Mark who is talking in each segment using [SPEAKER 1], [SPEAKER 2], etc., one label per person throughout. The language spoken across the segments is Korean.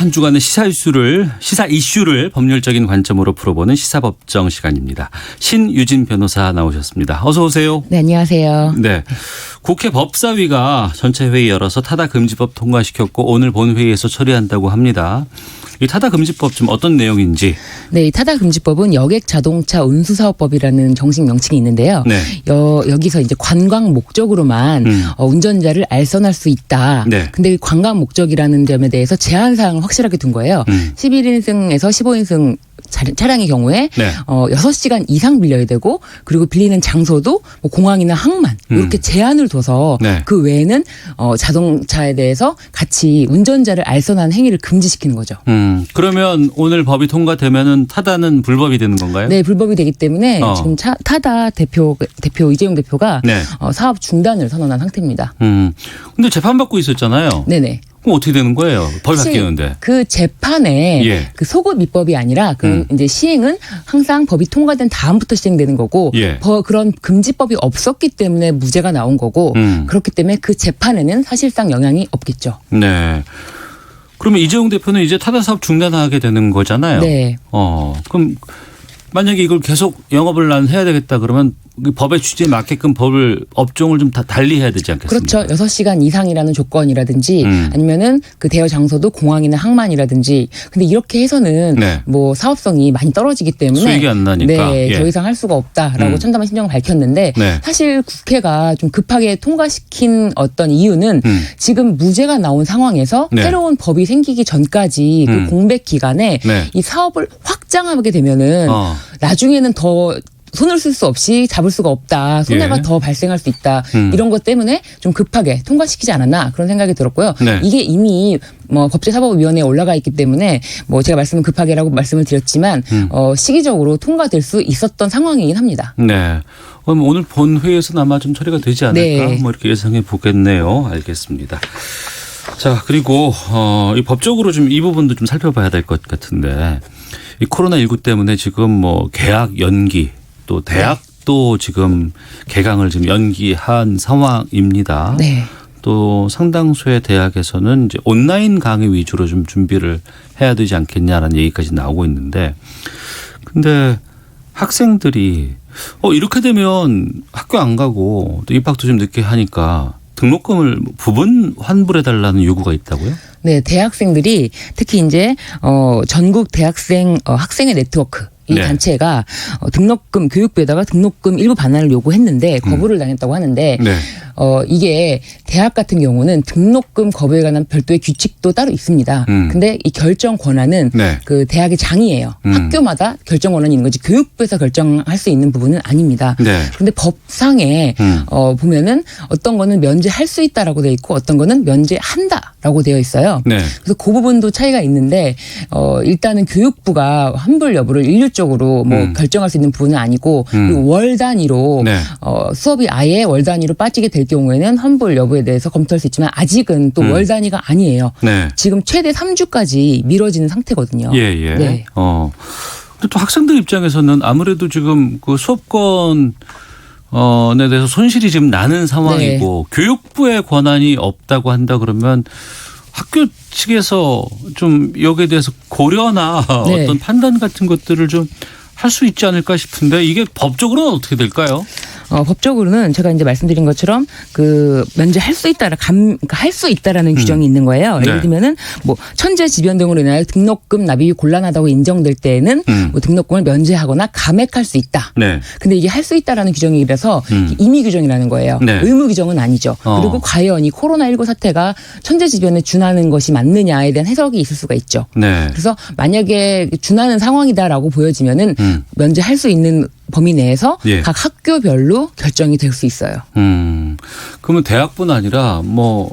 [SPEAKER 1] 한 주간의 시사 이슈를 법률적인 관점으로 풀어보는 시사법정 시간입니다. 신유진 변호사 나오셨습니다. 어서 오세요.
[SPEAKER 2] 네, 안녕하세요.
[SPEAKER 1] 네, 국회 법사위가 전체 회의 열어서 타다금지법 통과시켰고 오늘 본회의에서 처리한다고 합니다. 이 타다금지법 좀 어떤 내용인지.
[SPEAKER 2] 네, 이 타다금지법은 여객자동차 운수사업법이라는 정식 명칭이 있는데요.
[SPEAKER 1] 네.
[SPEAKER 2] 여기서 이제 관광 목적으로만 운전자를 알선할 수 있다.
[SPEAKER 1] 네.
[SPEAKER 2] 근데 관광 목적이라는 점에 대해서 제한 사항을 확실하게 둔 거예요. 11인승에서 15인승 차량의 경우에
[SPEAKER 1] 네.
[SPEAKER 2] 6시간 이상 빌려야 되고, 그리고 빌리는 장소도 뭐 공항이나 항만 이렇게 제한을 둬서
[SPEAKER 1] 네.
[SPEAKER 2] 그 외에는 자동차에 대해서 같이 운전자를 알선하는 행위를 금지시키는 거죠.
[SPEAKER 1] 그러면 오늘 법이 통과되면은 타다는 불법이 되는 건가요?
[SPEAKER 2] 네, 불법이 되기 때문에 지금 타다 대표 이재용 대표가
[SPEAKER 1] 네.
[SPEAKER 2] 사업 중단을 선언한 상태입니다.
[SPEAKER 1] 근데 재판받고 있었잖아요.
[SPEAKER 2] 네네.
[SPEAKER 1] 그럼 어떻게 되는 거예요? 법이 바뀌는데.
[SPEAKER 2] 그 재판에
[SPEAKER 1] 예.
[SPEAKER 2] 그 소급 입법이 아니라 그 이제 시행은 항상 법이 통과된 다음부터 시행되는 거고,
[SPEAKER 1] 예.
[SPEAKER 2] 그런 금지법이 없었기 때문에 무죄가 나온 거고, 그렇기 때문에 그 재판에는 사실상 영향이 없겠죠.
[SPEAKER 1] 네. 그러면 이재용 대표는 이제 타다 사업 중단하게 되는 거잖아요.
[SPEAKER 2] 네.
[SPEAKER 1] 그럼 만약에 이걸 계속 영업을 난 해야 되겠다 그러면 그 법의 취지에 맞게끔 업종을 좀 다 달리 해야 되지 않겠습니까?
[SPEAKER 2] 그렇죠. 6시간 이상이라는 조건이라든지 아니면은 그 대여 장소도 공항이나 항만이라든지. 근데 이렇게 해서는
[SPEAKER 1] 네.
[SPEAKER 2] 뭐 사업성이 많이 떨어지기 때문에
[SPEAKER 1] 수익이 안 나니까.
[SPEAKER 2] 네,
[SPEAKER 1] 예.
[SPEAKER 2] 더 이상 할 수가 없다라고 참담한 심정을 밝혔는데,
[SPEAKER 1] 네.
[SPEAKER 2] 사실 국회가 좀 급하게 통과시킨 어떤 이유는 지금 무죄가 나온 상황에서
[SPEAKER 1] 네.
[SPEAKER 2] 새로운 법이 생기기 전까지 그 공백 기간에
[SPEAKER 1] 네.
[SPEAKER 2] 이 사업을 확장하게 되면은 나중에는 더 손을 쓸 수 없이 잡을 수가 없다. 손해가
[SPEAKER 1] 예.
[SPEAKER 2] 더 발생할 수 있다. 이런 것 때문에 좀 급하게 통과시키지 않았나 그런 생각이 들었고요.
[SPEAKER 1] 네.
[SPEAKER 2] 이게 이미 법제사법위원회에 올라가 있기 때문에 제가 말씀을 급하게라고 말씀을 드렸지만 시기적으로 통과될 수 있었던 상황이긴 합니다.
[SPEAKER 1] 네. 그럼 오늘 본회의에서는 아마 좀 처리가 되지 않을까?
[SPEAKER 2] 네.
[SPEAKER 1] 뭐 이렇게 예상해 보겠네요. 알겠습니다. 자, 그리고 이 법적으로 좀 이 부분도 좀 살펴봐야 될 것 같은데, 이 코로나19 때문에 지금 뭐 개학 연기, 또 대학도 지금 개강을 지금 연기한 상황입니다.
[SPEAKER 2] 네.
[SPEAKER 1] 또 상당수의 대학에서는 이제 온라인 강의 위주로 좀 준비를 해야 되지 않겠냐라는 얘기까지 나오고 있는데, 근데 학생들이 이렇게 되면 학교 안 가고 또 입학도 좀 늦게 하니까 등록금을 부분 환불해 달라는 요구가 있다고요?
[SPEAKER 2] 네, 대학생들이 특히 이제 전국 대학생 학생의 네트워크 이
[SPEAKER 1] 네.
[SPEAKER 2] 단체가 등록금 교육부에다가 등록금 일부 반환을 요구했는데 거부를 당했다고 하는데,
[SPEAKER 1] 네.
[SPEAKER 2] 이게 대학 같은 경우는 등록금 거부에 관한 별도의 규칙도 따로 있습니다. 근데 이 결정 권한은
[SPEAKER 1] 네.
[SPEAKER 2] 그 대학의 장이에요. 학교마다 결정 권한이 있는 거지 교육부에서 결정할 수 있는 부분은 아닙니다.
[SPEAKER 1] 네.
[SPEAKER 2] 그런데 법상에 보면은 어떤 거는 면제할 수 있다라고 되어 있고 어떤 거는 면제한다라고 되어 있어요.
[SPEAKER 1] 네.
[SPEAKER 2] 그래서 그 부분도 차이가 있는데 일단은 교육부가 환불 여부를 일률적으로 결정할 수 있는 부분은 아니고, 그리고 월 단위로
[SPEAKER 1] 네.
[SPEAKER 2] 수업이 아예 월 단위로 빠지게 될 경우에는 환불 여부에 대해서 검토할 수 있지만 아직은 또 월 단위가 아니에요.
[SPEAKER 1] 네.
[SPEAKER 2] 지금 최대 3주까지 미뤄지는 상태거든요.
[SPEAKER 1] 예, 예.
[SPEAKER 2] 네.
[SPEAKER 1] 근데 또 학생들 입장에서는 아무래도 지금 그 수업권에 대해서 손실이 지금 나는 상황이고, 교육부의 권한이 없다고 한다 그러면 학교 측에서 좀 여기에 대해서 고려나
[SPEAKER 2] 네.
[SPEAKER 1] 어떤 판단 같은 것들을 좀 할 수 있지 않을까 싶은데, 이게 법적으로는 어떻게 될까요?
[SPEAKER 2] 법적으로는 제가 이제 말씀드린 것처럼 그 면제할 수 있다라 그러니까 할 수 있다라는 규정이 있는 거예요.
[SPEAKER 1] 네.
[SPEAKER 2] 예를 들면은 뭐 천재지변 등으로 인하여 등록금 납입이 곤란하다고 인정될 때에는 뭐 등록금을 면제하거나 감액할 수 있다.
[SPEAKER 1] 네.
[SPEAKER 2] 근데 이게 할 수 있다라는 규정이라서 임의 규정이라는 거예요.
[SPEAKER 1] 네.
[SPEAKER 2] 의무 규정은 아니죠. 그리고 과연 이 코로나19 사태가 천재지변에 준하는 것이 맞느냐에 대한 해석이 있을 수가 있죠.
[SPEAKER 1] 네.
[SPEAKER 2] 그래서 만약에 준하는 상황이다라고 보여지면은 면제할 수 있는 범위 내에서
[SPEAKER 1] 예.
[SPEAKER 2] 각 학교별로 결정이 될 수 있어요.
[SPEAKER 1] 그러면 대학뿐 아니라 뭐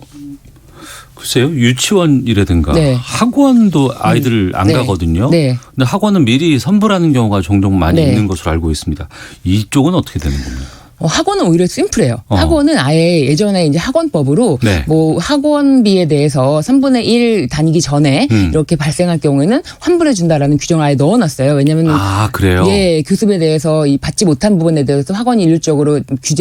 [SPEAKER 1] 글쎄요, 유치원이라든가
[SPEAKER 2] 네.
[SPEAKER 1] 학원도 아이들 안
[SPEAKER 2] 네.
[SPEAKER 1] 가거든요.
[SPEAKER 2] 네.
[SPEAKER 1] 근데 학원은 미리 선불하는 경우가 종종 많이
[SPEAKER 2] 네.
[SPEAKER 1] 있는 것으로 알고 있습니다. 이쪽은 어떻게 되는 겁니까?
[SPEAKER 2] 학원은 오히려 심플해요. 학원은 아예 예전에 이제 학원법으로
[SPEAKER 1] 네.
[SPEAKER 2] 뭐 학원비에 대해서 3분의 1 다니기 전에 이렇게 발생할 경우에는 환불해 준다라는 규정을 아예 넣어놨어요. 왜냐하면
[SPEAKER 1] 그래요?
[SPEAKER 2] 예, 교습에 대해서 이 받지 못한 부분에 대해서 학원이 일률적으로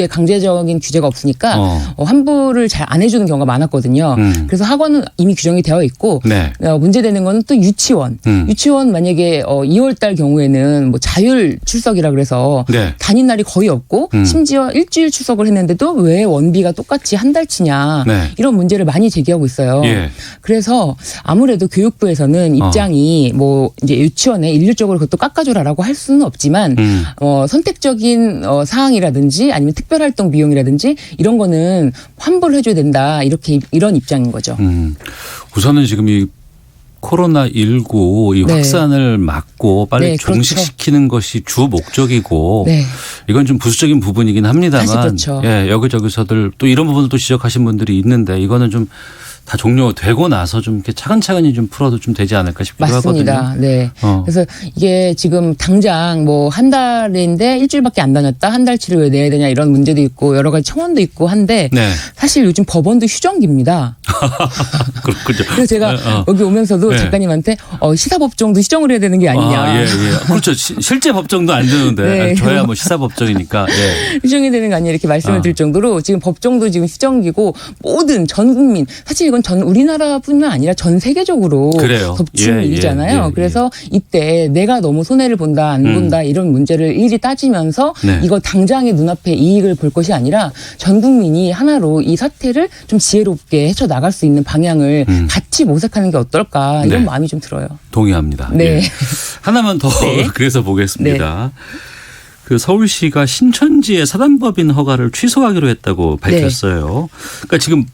[SPEAKER 2] 강제적인 규제가 없으니까 환불을 잘 안 해주는 경우가 많았거든요. 그래서 학원은 이미 규정이 되어 있고
[SPEAKER 1] 네.
[SPEAKER 2] 문제되는 거는 또 유치원. 유치원 만약에 2월달 경우에는 뭐 자율 출석이라 그래서
[SPEAKER 1] 네.
[SPEAKER 2] 다닌 날이 거의 없고 심지어 일주일 출석을 했는데도 왜 원비가 똑같이 한 달치냐
[SPEAKER 1] 네.
[SPEAKER 2] 이런 문제를 많이 제기하고 있어요.
[SPEAKER 1] 예.
[SPEAKER 2] 그래서 아무래도 교육부에서는 입장이 뭐 이제 유치원에 일률적으로 그것도 깎아줘라라고 할 수는 없지만 선택적인 사항이라든지 아니면 특별활동 비용이라든지 이런 거는 환불을 해줘야 된다 이런 입장인 거죠.
[SPEAKER 1] 우선은 지금 이 코로나19 이
[SPEAKER 2] 네.
[SPEAKER 1] 확산을 막고 빨리
[SPEAKER 2] 네, 그렇죠.
[SPEAKER 1] 종식시키는 것이 주 목적이고
[SPEAKER 2] 네.
[SPEAKER 1] 이건 좀 부수적인 부분이긴 합니다만
[SPEAKER 2] 사실 그렇죠.
[SPEAKER 1] 예, 여기저기서들 또 이런 부분을 또 지적하신 분들이 있는데 이거는 좀 다 종료되고 나서 좀 이렇게 차근차근히 좀 풀어도 좀 되지 않을까 싶기도
[SPEAKER 2] 맞습니다.
[SPEAKER 1] 하거든요.
[SPEAKER 2] 네. 그래서 이게 지금 당장 뭐 한 달인데 일주일밖에 안 다녔다. 한 달치를 왜 내야 되냐 이런 문제도 있고 여러 가지 청원도 있고 한데
[SPEAKER 1] 네.
[SPEAKER 2] 사실 요즘 법원도 휴정기입니다.
[SPEAKER 1] 그렇군요.
[SPEAKER 2] 그래서 제가 여기 오면서도
[SPEAKER 1] 네.
[SPEAKER 2] 작가님한테 시사법정도 휴정을 해야 되는 게 아니냐.
[SPEAKER 1] 예, 예. 그렇죠. 실제 법정도 안 되는데
[SPEAKER 2] 네.
[SPEAKER 1] 저야 뭐 시사법정이니까. 예.
[SPEAKER 2] 휴정이 되는 거 아니냐 이렇게 말씀을 드릴 정도로 지금 법정도 지금 휴정기고 모든 전 국민 사실 이건 전 우리나라뿐만 아니라 전 세계적으로
[SPEAKER 1] 그래요.
[SPEAKER 2] 덮친
[SPEAKER 1] 예,
[SPEAKER 2] 일이잖아요.
[SPEAKER 1] 예, 예,
[SPEAKER 2] 그래서 이때 내가 너무 손해를 본다 안 본다 이런 문제를 일일이 따지면서
[SPEAKER 1] 네.
[SPEAKER 2] 이거 당장의 눈앞에 이익을 볼 것이 아니라 전 국민이 하나로 이 사태를 좀 지혜롭게 헤쳐나갈 수 있는 방향을 같이 모색하는 게 어떨까 이런
[SPEAKER 1] 네.
[SPEAKER 2] 마음이 좀 들어요.
[SPEAKER 1] 동의합니다.
[SPEAKER 2] 네.
[SPEAKER 1] 예. 하나만 더
[SPEAKER 2] 네.
[SPEAKER 1] 그래서 보겠습니다. 그 서울시가 신천지의 사단법인 허가를 취소하기로 했다고 밝혔어요. 그러니까 지금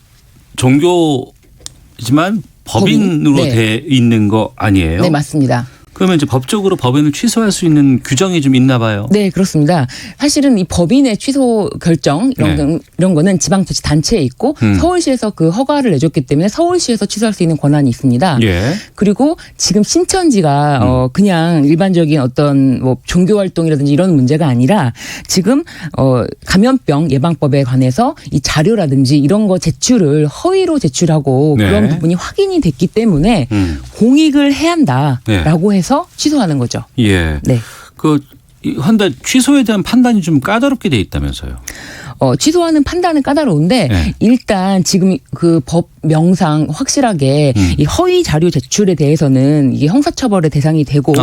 [SPEAKER 1] 종교지만 법인으로
[SPEAKER 2] 네.
[SPEAKER 1] 돼 있는 거 아니에요?
[SPEAKER 2] 네, 맞습니다.
[SPEAKER 1] 그러면 이제 법적으로 법인을 취소할 수 있는 규정이 좀 있나 봐요.
[SPEAKER 2] 네, 그렇습니다. 사실은 이 법인의 취소 결정 이런 거는 지방자치단체에 있고 서울시에서 그 허가를 내줬기 때문에 서울시에서 취소할 수 있는 권한이 있습니다.
[SPEAKER 1] 예.
[SPEAKER 2] 그리고 지금 신천지가 그냥 일반적인 어떤 뭐 종교 활동이라든지 이런 문제가 아니라 지금 감염병 예방법에 관해서 이 자료라든지 이런 거 제출을 허위로 제출하고
[SPEAKER 1] 네.
[SPEAKER 2] 그런 부분이 확인이 됐기 때문에 공익을 해야 한다라고 해서 취소하는 거죠.
[SPEAKER 1] 예.
[SPEAKER 2] 네.
[SPEAKER 1] 한데 취소에 대한 판단이 좀 까다롭게 돼 있다면서요.
[SPEAKER 2] 취소하는 판단은 까다로운데
[SPEAKER 1] 네.
[SPEAKER 2] 일단 지금 그 법 명상 확실하게 이 허위 자료 제출에 대해서는 이게 형사처벌의 대상이 되고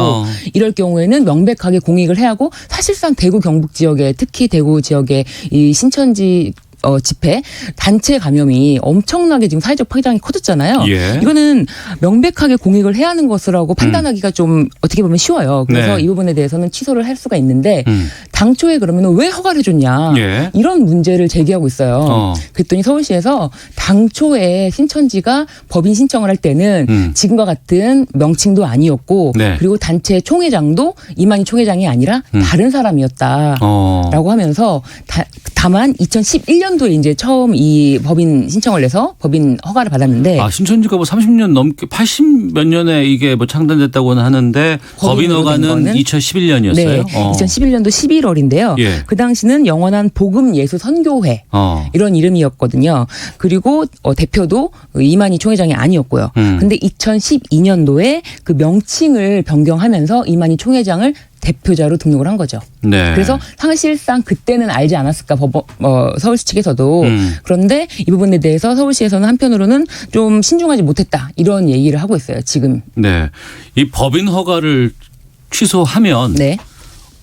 [SPEAKER 2] 이럴 경우에는 명백하게 공익을 해야 하고 사실상 대구 경북 지역에 특히 대구 지역에 이 신천지 집회 단체 감염이 엄청나게 지금 사회적 파장이 커졌잖아요.
[SPEAKER 1] 예.
[SPEAKER 2] 이거는 명백하게 공익을 해야 하는 것이라고 판단하기가 좀 어떻게 보면 쉬워요. 그래서
[SPEAKER 1] 네.
[SPEAKER 2] 이 부분에 대해서는 취소를 할 수가 있는데 당초에 그러면 왜 허가를 줬냐
[SPEAKER 1] 예.
[SPEAKER 2] 이런 문제를 제기하고 있어요. 그랬더니 서울시에서 당초에 신천지가 법인 신청을 할 때는 지금과 같은 명칭도 아니었고
[SPEAKER 1] 네.
[SPEAKER 2] 그리고 단체 총회장도 이만희 총회장이 아니라 다른 사람이었다라고 하면서 다만 2011년도에 이제 처음 이 법인 신청을 내서 법인 허가를 받았는데
[SPEAKER 1] 신천지가 뭐 30년 넘게 80 몇 년에 이게 뭐 창단됐다고는 하는데 법인 허가는 2011년이었어요.
[SPEAKER 2] 네, 2011년도 11월인데요.
[SPEAKER 1] 예.
[SPEAKER 2] 그 당시는 영원한 복음 예수 선교회 이런 이름이었거든요. 그리고 대표도 이만희 총회장이 아니었고요. 근데 2012년도에 그 명칭을 변경하면서 이만희 총회장을 대표자로 등록을 한 거죠.
[SPEAKER 1] 네.
[SPEAKER 2] 그래서 사실상 그때는 알지 않았을까 서울시 측에서도 그런데 이 부분에 대해서 서울시에서는 한편으로는 좀 신중하지 못했다 이런 얘기를 하고 있어요. 지금.
[SPEAKER 1] 네. 이 법인 허가를 취소하면
[SPEAKER 2] 네.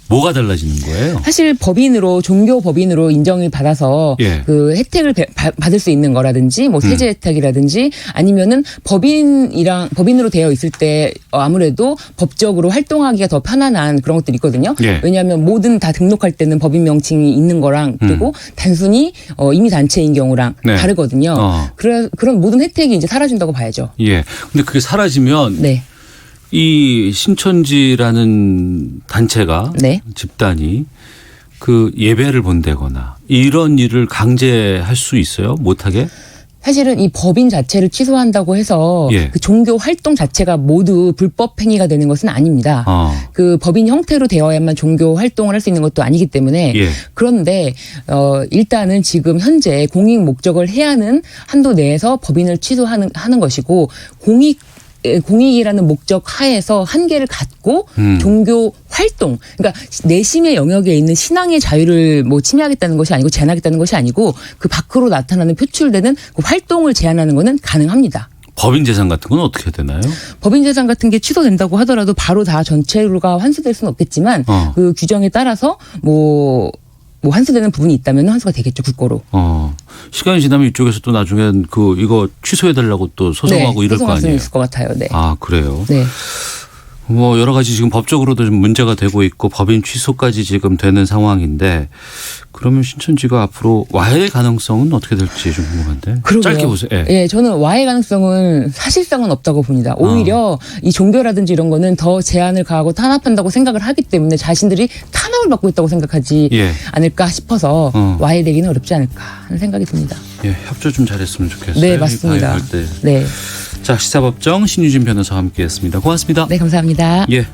[SPEAKER 1] 뭐가 달라지는 거예요?
[SPEAKER 2] 사실 법인으로 종교 법인으로 인정을 받아서
[SPEAKER 1] 예.
[SPEAKER 2] 그 혜택을 받을 수 있는 거라든지 뭐 세제 혜택이라든지 아니면은 법인으로 되어 있을 때 아무래도 법적으로 활동하기가 더 편안한 그런 것들이 있거든요.
[SPEAKER 1] 예.
[SPEAKER 2] 왜냐하면 뭐든 다 등록할 때는 법인 명칭이 있는 거랑 그리고 단순히 임의 단체인 경우랑
[SPEAKER 1] 네.
[SPEAKER 2] 다르거든요. 그런 모든 혜택이 이제 사라진다고 봐야죠.
[SPEAKER 1] 예. 근데 그게 사라지면
[SPEAKER 2] 네.
[SPEAKER 1] 이 신천지라는 단체가
[SPEAKER 2] 네.
[SPEAKER 1] 집단이 그 예배를 본다거나 이런 일을 강제할 수 있어요? 못하게?
[SPEAKER 2] 사실은 이 법인 자체를 취소한다고 해서
[SPEAKER 1] 예.
[SPEAKER 2] 그 종교 활동 자체가 모두 불법 행위가 되는 것은 아닙니다. 그 법인 형태로 되어야만 종교 활동을 할 수 있는 것도 아니기 때문에
[SPEAKER 1] 예.
[SPEAKER 2] 그런데 일단은 지금 현재 공익 목적을 해하는 한도 내에서 법인을 취소하는 것이고 공익이라는 목적 하에서 한계를 갖고 종교 활동, 그러니까 내심의 영역에 있는 신앙의 자유를 뭐 침해하겠다는 것이 아니고 제한하겠다는 것이 아니고 그 밖으로 나타나는 표출되는 그 활동을 제한하는 것은 가능합니다.
[SPEAKER 1] 법인 재산 같은 건 어떻게 되나요?
[SPEAKER 2] 법인 재산 같은 게 취소된다고 하더라도 바로 다 전체가 환수될 수는 없겠지만 그 규정에 따라서 뭐 환수되는 부분이 있다면 환수가 되겠죠, 국고로.
[SPEAKER 1] 시간이 지나면 이쪽에서 또 나중엔 이거 취소해달라고 또 소송하고 이럴 거 아니에요?
[SPEAKER 2] 소송할 수 있을 것 같아요. 네.
[SPEAKER 1] 아, 그래요?
[SPEAKER 2] 네.
[SPEAKER 1] 뭐 여러 가지 지금 법적으로도 좀 문제가 되고 있고 법인 취소까지 지금 되는 상황인데 그러면 신천지가 앞으로 와해 가능성은 어떻게 될지 좀 궁금한데.
[SPEAKER 2] 그러게요.
[SPEAKER 1] 짧게 보세요. 예.
[SPEAKER 2] 예, 저는 와해 가능성은 사실상은 없다고 봅니다. 오히려 이 종교라든지 이런 거는 더 제한을 가하고 탄압한다고 생각을 하기 때문에 자신들이 탄압을 받고 있다고 생각하지
[SPEAKER 1] 예.
[SPEAKER 2] 않을까 싶어서 와해되기는 어렵지 않을까 하는 생각이 듭니다.
[SPEAKER 1] 예, 협조 좀 잘했으면 좋겠어요.
[SPEAKER 2] 네, 맞습니다.
[SPEAKER 1] 가입할 때.
[SPEAKER 2] 네.
[SPEAKER 1] 자, 시사법정 신유진 변호사와 함께했습니다. 고맙습니다.
[SPEAKER 2] 네, 감사합니다.
[SPEAKER 1] 예.